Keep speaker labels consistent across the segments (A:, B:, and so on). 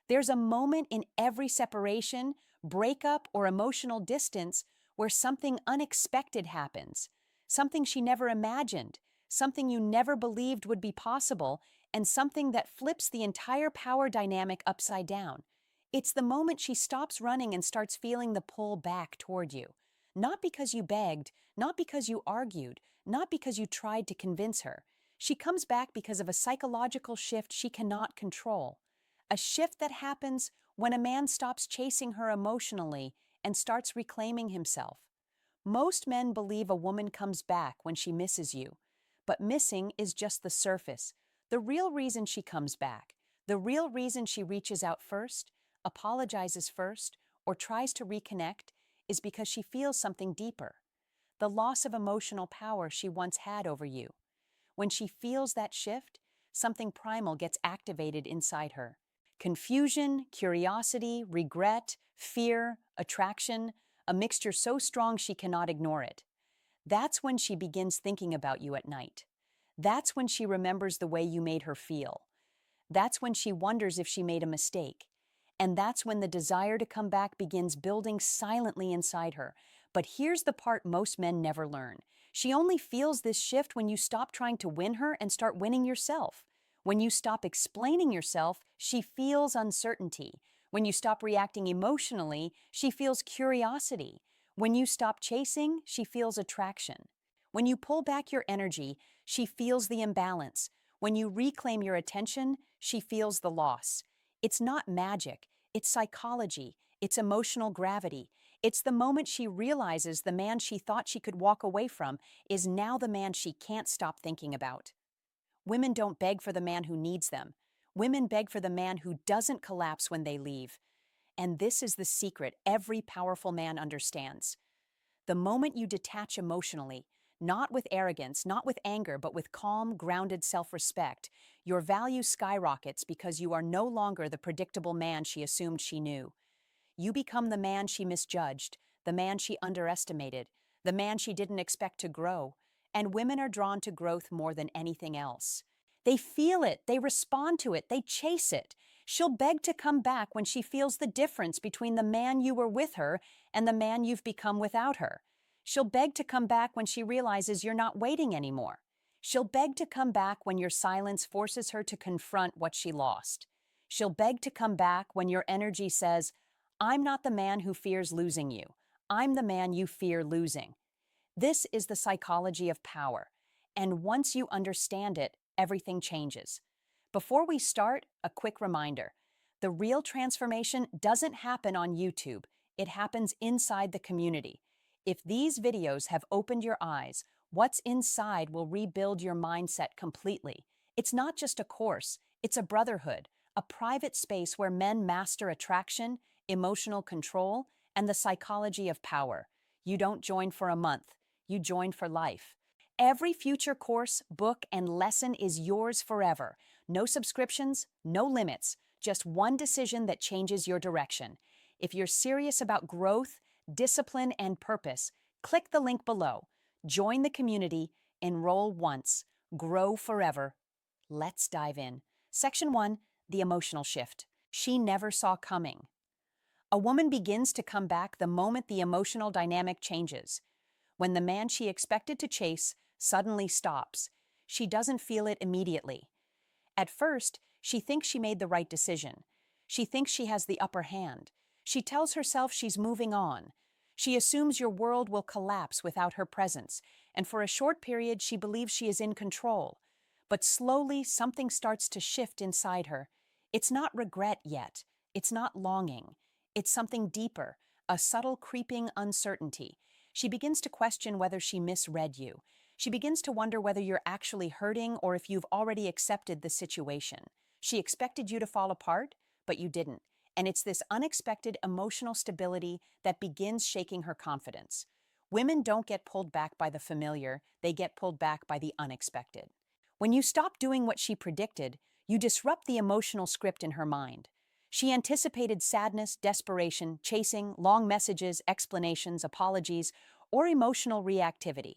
A: There's a moment in every separation, breakup, or emotional distance where something unexpected happens, something she never imagined, something you never believed would be possible, and something that flips the entire power dynamic upside down. It's the moment she stops running and starts feeling the pull back toward you. Not because you begged, not because you argued, not because you tried to convince her. She comes back because of a psychological shift she cannot control. A shift that happens when a man stops chasing her emotionally and starts reclaiming himself. Most men believe a woman comes back when she misses you, but missing is just the surface. The real reason she comes back, the real reason she reaches out first, apologizes first, or tries to reconnect is because she feels something deeper. The loss of emotional power she once had over you. When she feels that shift, something primal gets activated inside her. Confusion, curiosity, regret, fear, attraction, a mixture so strong she cannot ignore it. That's when she begins thinking about you at night. That's when she remembers the way you made her feel. That's when she wonders if she made a mistake. And that's when the desire to come back begins building silently inside her. But here's the part most men never learn. She only feels this shift when you stop trying to win her and start winning yourself. When you stop explaining yourself, she feels uncertainty. When you stop reacting emotionally, she feels curiosity. When you stop chasing, she feels attraction. When you pull back your energy, she feels the imbalance. When you reclaim your attention, she feels the loss. It's not magic, it's psychology, it's emotional gravity. It's the moment she realizes the man she thought she could walk away from is now the man she can't stop thinking about. Women don't beg for the man who needs them. Women beg for the man who doesn't collapse when they leave. And this is the secret every powerful man understands. The moment you detach emotionally, not with arrogance, not with anger, but with calm, grounded self-respect, your value skyrockets because you are no longer the predictable man she assumed she knew. You become the man she misjudged, the man she underestimated, the man she didn't expect to grow. And women are drawn to growth more than anything else. They feel it, they respond to it, they chase it. She'll beg to come back when she feels the difference between the man you were with her and the man you've become without her. She'll beg to come back when she realizes you're not waiting anymore. She'll beg to come back when your silence forces her to confront what she lost. She'll beg to come back when your energy says, "I'm not the man who fears losing you. I'm the man you fear losing." This is the psychology of power, and once you understand it, everything changes. Before we start, a quick reminder. The real transformation doesn't happen on YouTube, it happens inside the community. If these videos have opened your eyes, what's inside will rebuild your mindset completely. It's not just a course, it's a brotherhood, a private space where men master attraction, emotional control, and the psychology of power. You don't join for a month, you join for life. Every future course, book, and lesson is yours forever. No subscriptions, no limits, just one decision that changes your direction. If you're serious about growth, discipline, and purpose, click the link below. Join the community, enroll once, grow forever. Let's dive in. Section 1, the emotional shift. She never saw coming. A woman begins to come back the moment the emotional dynamic changes. When the man she expected to chase suddenly stops, she doesn't feel it immediately. At first, she thinks she made the right decision. She thinks she has the upper hand. She tells herself she's moving on. She assumes your world will collapse without her presence, and for a short period she believes she is in control. But slowly something starts to shift inside her. It's not regret yet. It's not longing. It's something deeper, a subtle creeping uncertainty. She begins to question whether she misread you. She begins to wonder whether you're actually hurting or if you've already accepted the situation. She expected you to fall apart, but you didn't. And it's this unexpected emotional stability that begins shaking her confidence. Women don't get pulled back by the familiar, they get pulled back by the unexpected. When you stop doing what she predicted, you disrupt the emotional script in her mind. She anticipated sadness, desperation, chasing, long messages, explanations, apologies, or emotional reactivity.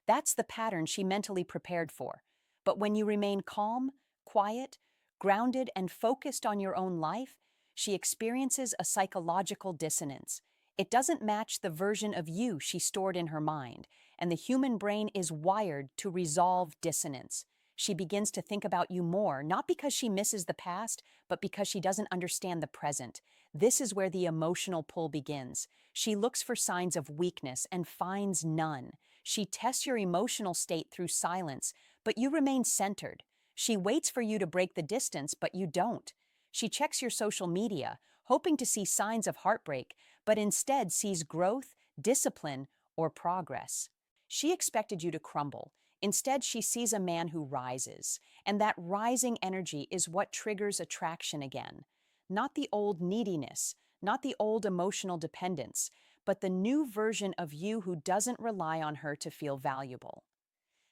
A: That's the pattern she mentally prepared for. But when you remain calm, quiet, grounded, and focused on your own life, She experiences a psychological dissonance. It doesn't match the version of you she stored in her mind, and the human brain is wired to resolve dissonance. She begins to think about you more, not because she misses the past, but because she doesn't understand the present. This is where the emotional pull begins. She looks for signs of weakness and finds none. She tests your emotional state through silence, but you remain centered. She waits for you to break the distance, but you don't. She checks your social media, hoping to see signs of heartbreak, but instead sees growth, discipline, or progress. She expected you to crumble. Instead, she sees a man who rises, and that rising energy is what triggers attraction again. Not the old neediness, not the old emotional dependence, but the new version of you who doesn't rely on her to feel valuable.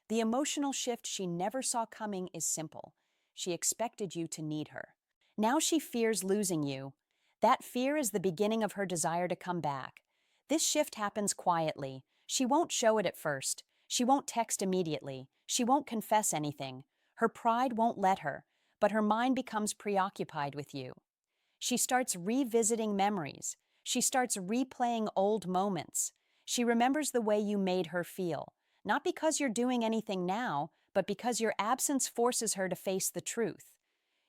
A: The emotional shift she never saw coming is simple. She expected you to need her. Now she fears losing you. That fear is the beginning of her desire to come back. This shift happens quietly. She won't show it at first. She won't text immediately. She won't confess anything. Her pride won't let her, but her mind becomes preoccupied with you. She starts revisiting memories. She starts replaying old moments. She remembers the way you made her feel, not because you're doing anything now, but because your absence forces her to face the truth.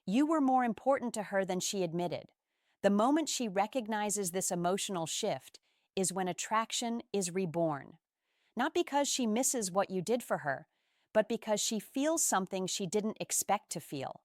A: You were more important to her than she admitted. The moment she recognizes this emotional shift is when attraction is reborn. Not because she misses what you did for her, but because she feels something she didn't expect to feel.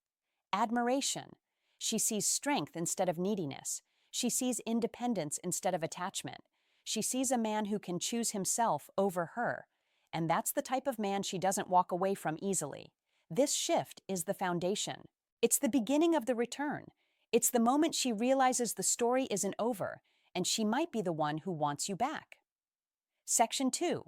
A: Admiration. She sees strength instead of neediness. She sees independence instead of attachment. She sees a man who can choose himself over her. And that's the type of man she doesn't walk away from easily. This shift is the foundation. It's the beginning of the return. It's the moment she realizes the story isn't over, and she might be the one who wants you back. Section 2.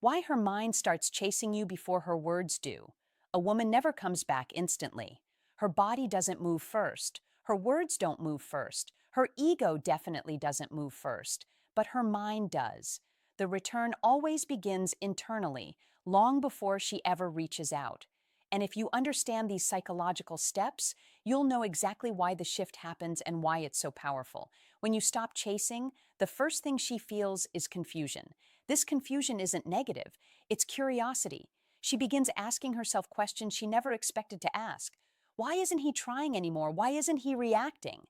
A: Why her mind starts chasing you before her words do. A woman never comes back instantly. Her body doesn't move first. Her words don't move first. Her ego definitely doesn't move first, but her mind does. The return always begins internally, long before she ever reaches out. And if you understand these psychological steps, you'll know exactly why the shift happens and why it's so powerful. When you stop chasing, the first thing she feels is confusion. This confusion isn't negative, it's curiosity. She begins asking herself questions she never expected to ask. Why isn't he trying anymore? Why isn't he reacting?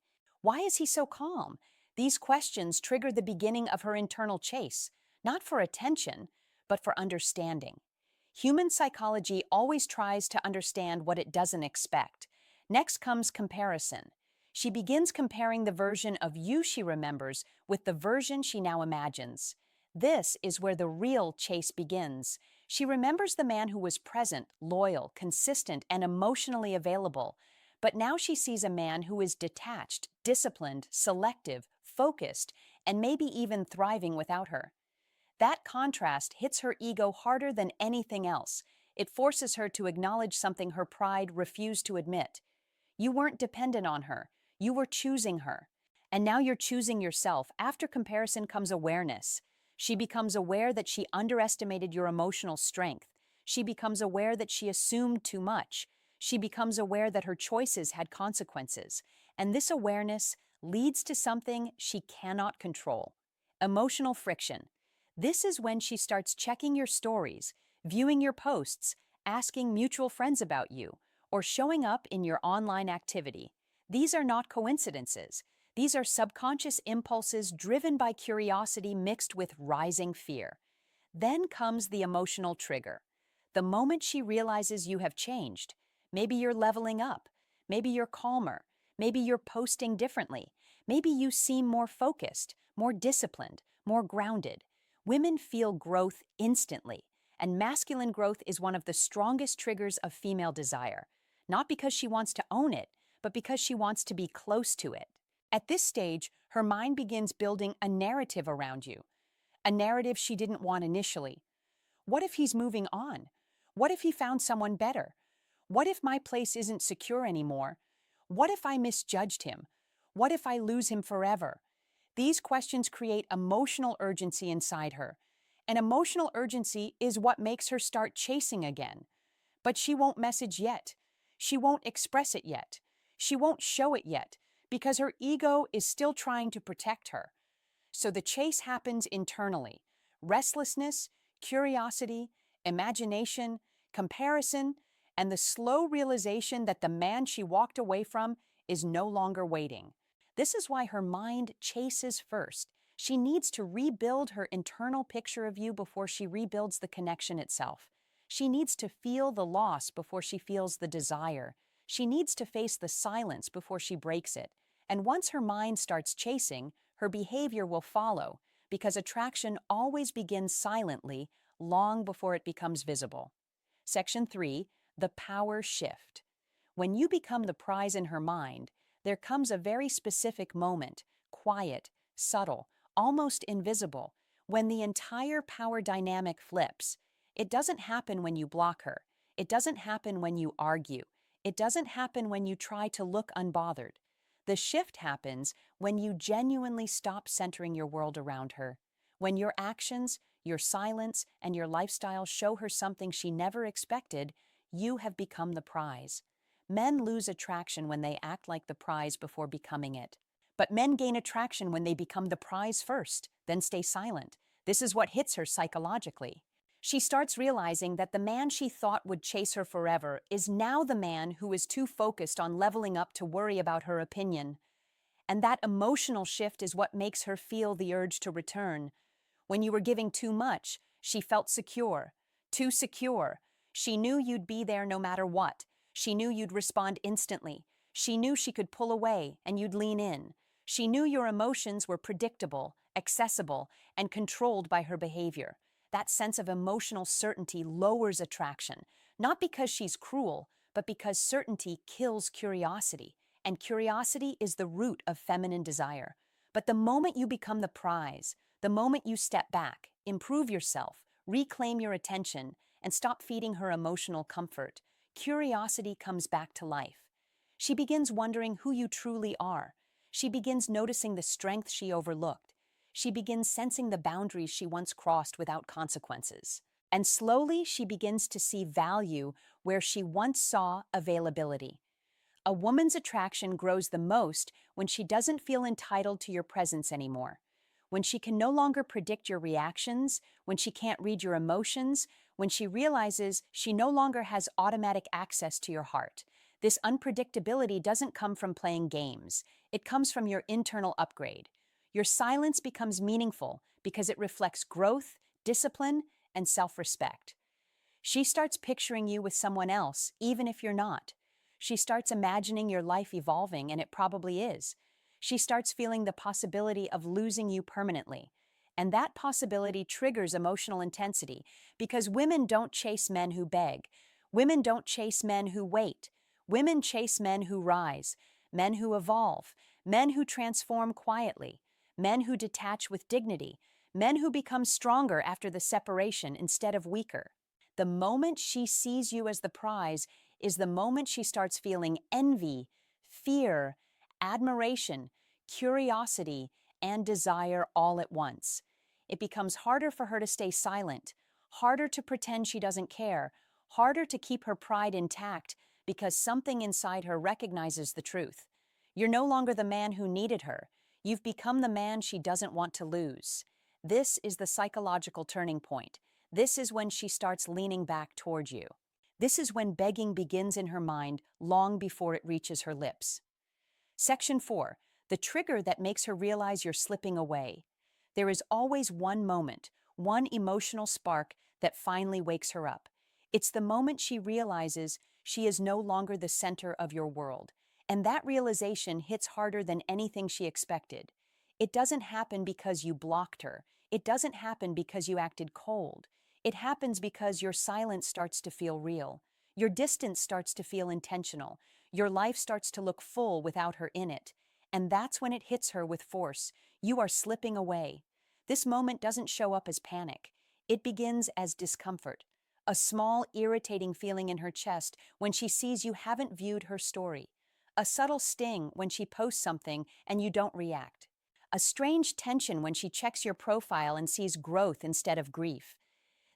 A: Why is he so calm? These questions trigger the beginning of her internal chase, not for attention, but for understanding. Human psychology always tries to understand what it doesn't expect. Next comes comparison. She begins comparing the version of you she remembers with the version she now imagines. This is where the real chase begins. She remembers the man who was present, loyal, consistent, and emotionally available. But now she sees a man who is detached, disciplined, selective, focused, and maybe even thriving without her. That contrast hits her ego harder than anything else. It forces her to acknowledge something her pride refused to admit. You weren't dependent on her. You were choosing her. And now you're choosing yourself. After comparison comes awareness. She becomes aware that she underestimated your emotional strength. She becomes aware that she assumed too much. She becomes aware that her choices had consequences. And this awareness leads to something she cannot control: emotional friction. This is when she starts checking your stories, viewing your posts, asking mutual friends about you, or showing up in your online activity. These are not coincidences. These are subconscious impulses driven by curiosity mixed with rising fear. Then comes the emotional trigger. The moment she realizes you have changed. Maybe you're leveling up. Maybe you're calmer. Maybe you're posting differently. Maybe you seem more focused, more disciplined, more grounded. Women feel growth instantly, and masculine growth is one of the strongest triggers of female desire. Not because she wants to own it, but because she wants to be close to it. At this stage, her mind begins building a narrative around you, a narrative she didn't want initially. What if he's moving on? What if he found someone better? What if my place isn't secure anymore? What if I misjudged him? What if I lose him forever? These questions create emotional urgency inside her. And emotional urgency is what makes her start chasing again. But she won't message yet. She won't express it yet. She won't show it yet, because her ego is still trying to protect her. So the chase happens internally. Restlessness, curiosity, imagination, comparison, and the slow realization that the man she walked away from is no longer waiting. This is why her mind chases first. She needs to rebuild her internal picture of you before she rebuilds the connection itself. She needs to feel the loss before she feels the desire. She needs to face the silence before she breaks it. And once her mind starts chasing, her behavior will follow, because attraction always begins silently, long before it becomes visible. Section 3, the power shift. When you become the prize in her mind, there comes a very specific moment, quiet, subtle, almost invisible, when the entire power dynamic flips. It doesn't happen when you block her. It doesn't happen when you argue. It doesn't happen when you try to look unbothered. The shift happens when you genuinely stop centering your world around her. When your actions, your silence, and your lifestyle show her something she never expected, you have become the prize. Men lose attraction when they act like the prize before becoming it. But men gain attraction when they become the prize first, then stay silent. This is what hits her psychologically. She starts realizing that the man she thought would chase her forever is now the man who is too focused on leveling up to worry about her opinion. And that emotional shift is what makes her feel the urge to return. When you were giving too much, she felt secure. Too secure. She knew you'd be there no matter what. She knew you'd respond instantly. She knew she could pull away and you'd lean in. She knew your emotions were predictable, accessible, and controlled by her behavior. That sense of emotional certainty lowers attraction, not because she's cruel, but because certainty kills curiosity, and curiosity is the root of feminine desire. But the moment you become the prize, the moment you step back, improve yourself, reclaim your attention, and stop feeding her emotional comfort, curiosity comes back to life. She begins wondering who you truly are. She begins noticing the strength she overlooked. She begins sensing the boundaries she once crossed without consequences. And slowly she begins to see value where she once saw availability. A woman's attraction grows the most when she doesn't feel entitled to your presence anymore. When she can no longer predict your reactions, when she can't read your emotions, when she realizes she no longer has automatic access to your heart. This unpredictability doesn't come from playing games. It comes from your internal upgrade. Your silence becomes meaningful because it reflects growth, discipline, and self-respect. She starts picturing you with someone else, even if you're not. She starts imagining your life evolving, and it probably is. She starts feeling the possibility of losing you permanently. And that possibility triggers emotional intensity because women don't chase men who beg. Women don't chase men who wait. Women chase men who rise, men who evolve, men who transform quietly, men who detach with dignity, men who become stronger after the separation instead of weaker. The moment she sees you as the prize is the moment she starts feeling envy, fear, admiration, curiosity, and desire all at once. It becomes harder for her to stay silent, harder to pretend she doesn't care, harder to keep her pride intact because something inside her recognizes the truth. You're no longer the man who needed her. You've become the man she doesn't want to lose. This is the psychological turning point. This is when she starts leaning back toward you. This is when begging begins in her mind long before it reaches her lips. Section 4. The trigger that makes her realize you're slipping away. There is always one moment, one emotional spark that finally wakes her up. It's the moment she realizes she is no longer the center of your world. And that realization hits harder than anything she expected. It doesn't happen because you blocked her. It doesn't happen because you acted cold. It happens because your silence starts to feel real. Your distance starts to feel intentional. Your life starts to look full without her in it. And that's when it hits her with force. You are slipping away. This moment doesn't show up as panic. It begins as discomfort. A small, irritating feeling in her chest when she sees you haven't viewed her story. A subtle sting when she posts something and you don't react. A strange tension when she checks your profile and sees growth instead of grief.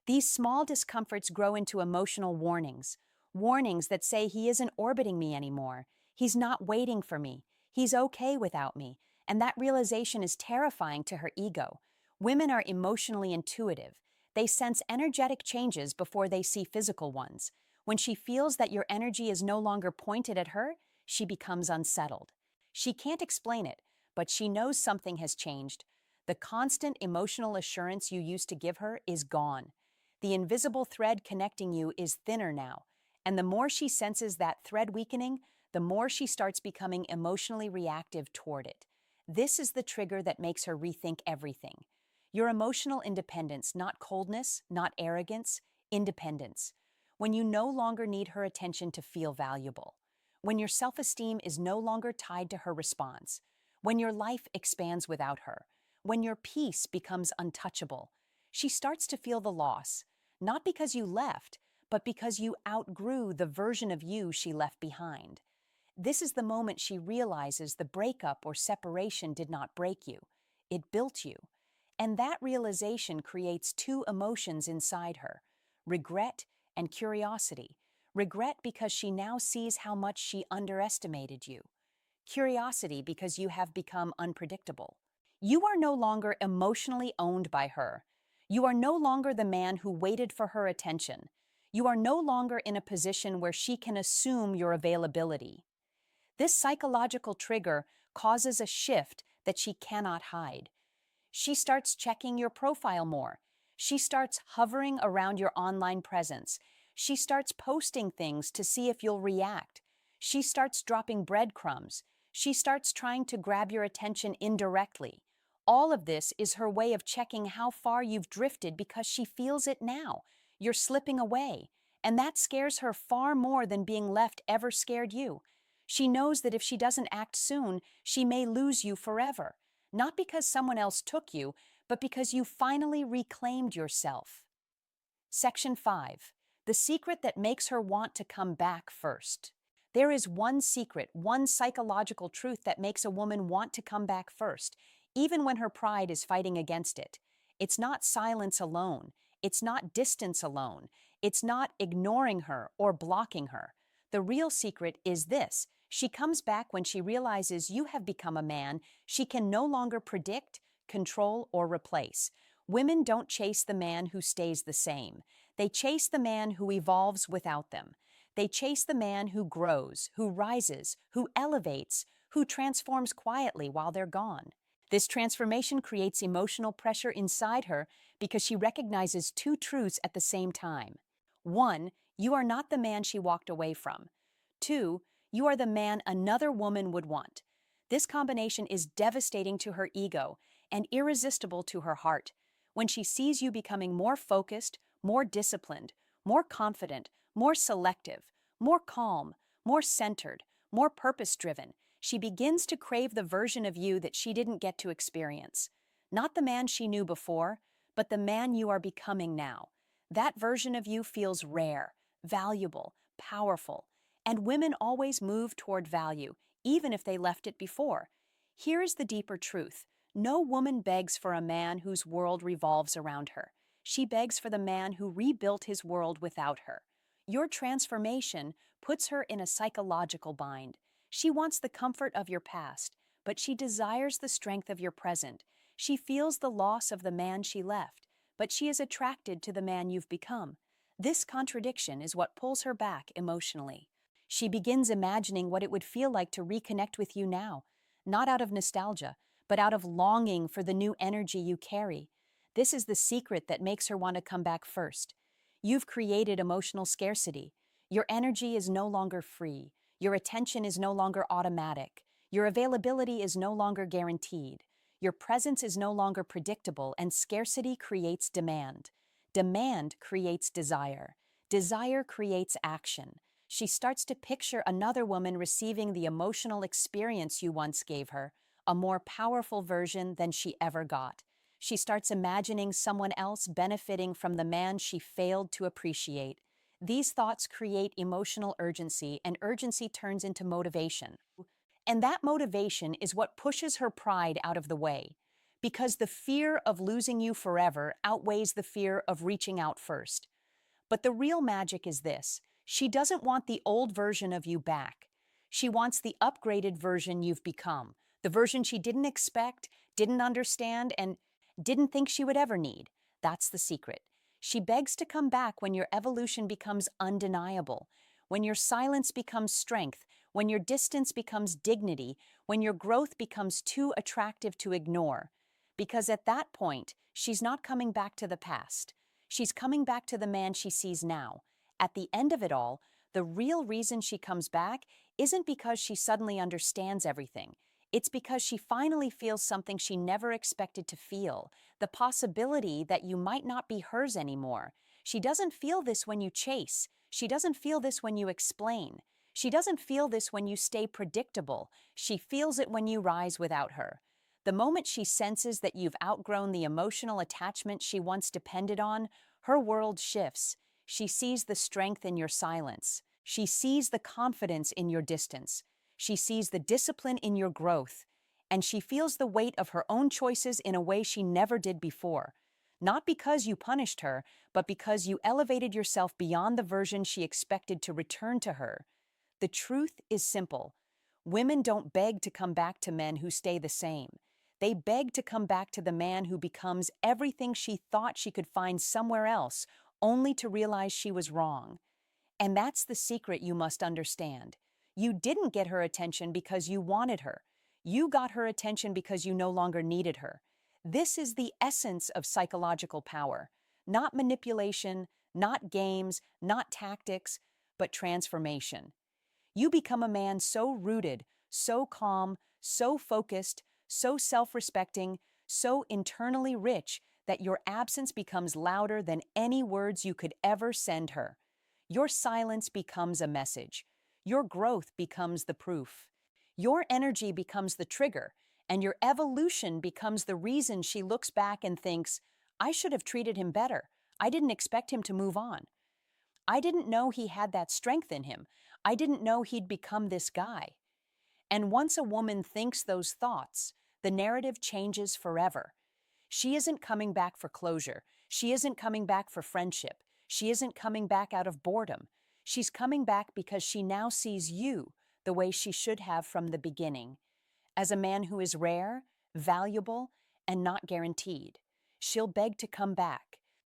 A: These small discomforts grow into emotional warnings. Warnings that say he isn't orbiting me anymore. He's not waiting for me. He's okay without me. And that realization is terrifying to her ego. Women are emotionally intuitive. They sense energetic changes before they see physical ones. When she feels that your energy is no longer pointed at her, she becomes unsettled. She can't explain it, but she knows something has changed. The constant emotional assurance you used to give her is gone. The invisible thread connecting you is thinner now, and the more she senses that thread weakening, the more she starts becoming emotionally reactive toward it. This is the trigger that makes her rethink everything. Your emotional independence, not coldness, not arrogance, independence. When you no longer need her attention to feel valuable. When your self-esteem is no longer tied to her response. When your life expands without her. When your peace becomes untouchable. She starts to feel the loss, not because you left, but because you outgrew the version of you she left behind. This is the moment she realizes the breakup or separation did not break you. It built you. And that realization creates two emotions inside her, regret and curiosity. Regret because she now sees how much she underestimated you. Curiosity because you have become unpredictable. You are no longer emotionally owned by her. You are no longer the man who waited for her attention. You are no longer in a position where she can assume your availability. This psychological trigger causes a shift that she cannot hide. She starts checking your profile more. She starts hovering around your online presence. She starts posting things to see if you'll react. She starts dropping breadcrumbs. She starts trying to grab your attention indirectly. All of this is her way of checking how far you've drifted because she feels it now. You're slipping away. And that scares her far more than being left ever scared you. She knows that if she doesn't act soon, she may lose you forever. Not because someone else took you, but because you finally reclaimed yourself. Section 5. The secret that makes her want to come back first. There is one secret, one psychological truth that makes a woman want to come back first, even when her pride is fighting against it. It's not silence alone. It's not distance alone. It's not ignoring her or blocking her. The real secret is this. She comes back when she realizes you have become a man she can no longer predict, control, or replace. Women don't chase the man who stays the same. They chase the man who evolves without them. They chase the man who grows, who rises, who elevates, who transforms quietly while they're gone. This transformation creates emotional pressure inside her because she recognizes two truths at the same time. 1, you are not the man she walked away from. 2, you are the man another woman would want. This combination is devastating to her ego and irresistible to her heart. When she sees you becoming more focused, more disciplined, more confident, more selective, more calm, more centered, more purpose-driven, she begins to crave the version of you that she didn't get to experience. Not the man she knew before, but the man you are becoming now. That version of you feels rare, valuable, powerful, and women always move toward value, even if they left it before. Here is the deeper truth. No woman begs for a man whose world revolves around her. She begs for the man who rebuilt his world without her. Your transformation puts her in a psychological bind. She wants the comfort of your past, but she desires the strength of your present. She feels the loss of the man she left, but she is attracted to the man you've become. This contradiction is what pulls her back emotionally. She begins imagining what it would feel like to reconnect with you now, not out of nostalgia, but out of longing for the new energy you carry. This is the secret that makes her want to come back first. You've created emotional scarcity. Your energy is no longer free. Your attention is no longer automatic. Your availability is no longer guaranteed. Your presence is no longer predictable, and scarcity creates demand. Demand creates desire. Desire creates action. She starts to picture another woman receiving the emotional experience you once gave her, a more powerful version than she ever got. She starts imagining someone else benefiting from the man she failed to appreciate. These thoughts create emotional urgency, and urgency turns into motivation. And that motivation is what pushes her pride out of the way, because the fear of losing you forever outweighs the fear of reaching out first. But the real magic is this. She doesn't want the old version of you back. She wants the upgraded version you've become, the version she didn't expect, didn't understand, and didn't think she would ever need. That's the secret. She begs to come back when your evolution becomes undeniable, when your silence becomes strength, when your distance becomes dignity, when your growth becomes too attractive to ignore. Because at that point, she's not coming back to the past. She's coming back to the man she sees now. At the end of it all, the real reason she comes back isn't because she suddenly understands everything. It's because she finally feels something she never expected to feel, the possibility that you might not be hers anymore. She doesn't feel this when you chase. She doesn't feel this when you explain. She doesn't feel this when you stay predictable. She feels it when you rise without her. The moment she senses that you've outgrown the emotional attachment she once depended on, her world shifts. She sees the strength in your silence. She sees the confidence in your distance. She sees the discipline in your growth. And she feels the weight of her own choices in a way she never did before. Not because you punished her, but because you elevated yourself beyond the version she expected to return to her. The truth is simple. Women don't beg to come back to men who stay the same. They beg to come back to the man who becomes everything she thought she could find somewhere else, only to realize she was wrong. And that's the secret you must understand. You didn't get her attention because you wanted her. You got her attention because you no longer needed her. This is the essence of psychological power. Not manipulation, not games, not tactics, but transformation. You become a man so rooted, so calm, so focused, so self-respecting, so internally rich that your absence becomes louder than any words you could ever send her. Your silence becomes a message. Your growth becomes the proof. Your energy becomes the trigger, and your evolution becomes the reason she looks back and thinks, I should have treated him better. I didn't expect him to move on. I didn't know he had that strength in him. I didn't know he'd become this guy. And once a woman thinks those thoughts, the narrative changes forever. She isn't coming back for closure. She isn't coming back for friendship. She isn't coming back out of boredom. She's coming back because she now sees you the way she should have from the beginning, as a man who is rare, valuable, and not guaranteed. She'll beg to come back